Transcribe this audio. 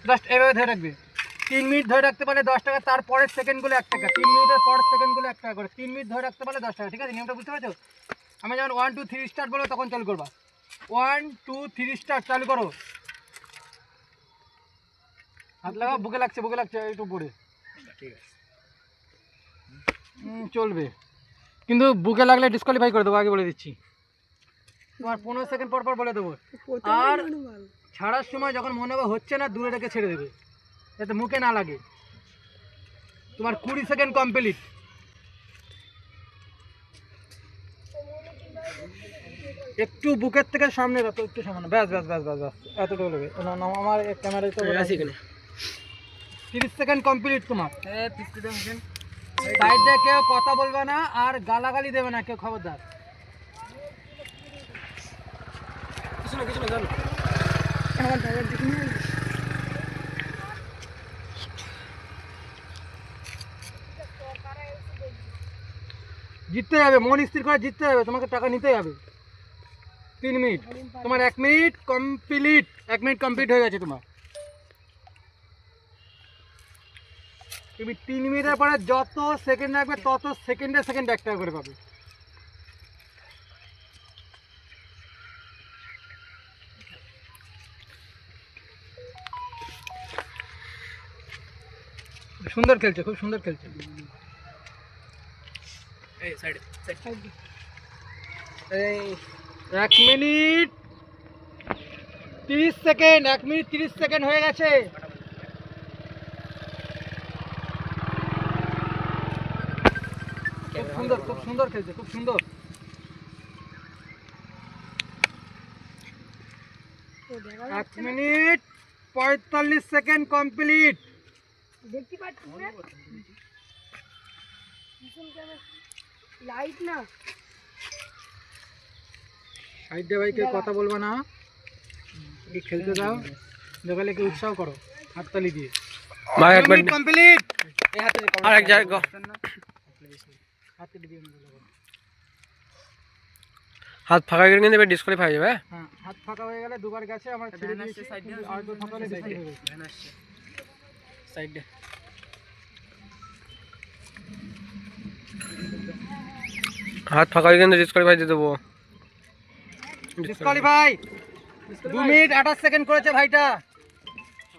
Just এভাবে ধরে রাখবে। 3 মিনিট ধরে রাখতে পারলে 10 টাকা, তারপরের সেকেন্ডগুলো 1 টাকা। 3 মিনিটের পরের সেকেন্ডগুলো 1 টাকা করে। 3 মিনিট ধরে রাখতে পারলে 10 টাকা। ঠিক আছে, নিয়মটা বুঝতে পারছো? আমি যখন 1 2 3 স্টার্ট বলবো তখন চালু করবা। 1 2 3 স্টার্ট, চালু করো। হাত লাগাও, বুকে লাগছে একটু পড়ে। ঠিক আছে, চলবে, কিন্তু বুকে লাগলে ডিসকোয়ালিফাই করে দেবো, আগে বলে দিচ্ছি। তোমার 15 সেকেন্ড পর পর বলে দেবো। আর ছাড়ার সময় যখন মনে হবে হচ্ছে না, দূরে রেখে ছেড়ে দেবে, যাতে মুখে না লাগে। তোমার 20 সেকেন্ড কমপ্লিট। একটু বুকের থেকে সামনে রাখো, একটু সামনে, ব্যাস ব্যাস ব্যাস ব্যাস ব্যাস, এতটুকু লাগবে। আমার ক্যামেরায় তো 30 সেকেন্ড কমপ্লিট তোমার। সাইডে কেউ কথা বলবে না আর গালাগালি দেবে না কেউ, খবরদার। কিছু না জানো, জিততে হবে, মন স্থির করে জিততে হবে, তোমাকে টাকা নিতে হবে। 3 মিনিট, তোমার 1 মিনিট কমপ্লিট। 1 মিনিট কমপ্লিট হয়ে গেছে তোমার। তুমি 3 মিনিটের পরে যত সেকেন্ড রাখবে তত সেকেন্ডে 1 টাকা করে পাবে। সুন্দর খেলছে, খুব সুন্দর খেলছে। 1 মিনিট 30 সেকেন্ড, 1 মিনিট 30 সেকেন্ড হয়ে গেছে। খুব সুন্দর খেলছে, খুব সুন্দর। 1 মিনিট 45 সেকেন্ড কমপ্লিট। দেখতে পাচ্ছিস না? লাইট না সাইডে, ভাই কেউ কথা বলবে না, কি খেলতে দাও, দোকানে কি উৎসাহ করো হাততালি দিয়ে। ভাই 1 মিনিট কমপ্লিট। এই হাতে আর এক জায়গা হাতে দিয়ে হাত ফাঁকা করে নিয়ে দেবে, ডিসকোয়ালিফাই হয়ে যাবে। হ্যাঁ, হাত ফাঁকা হয়ে গেলে দুবার গেছে, আমার ছেড়ে দিয়েছে। আর তো ফাঁকা হলে ডিসকোয়ালিফাই হয়ে যাবে। সাইডে হাত ফাঁকা হয়ে গেলে ডিসকোয়ালিফাই দিয়ে দেবো। ডিসকোয়ালিফাই। 2 মিনিট 28 সেকেন্ড করেছে ভাইটা।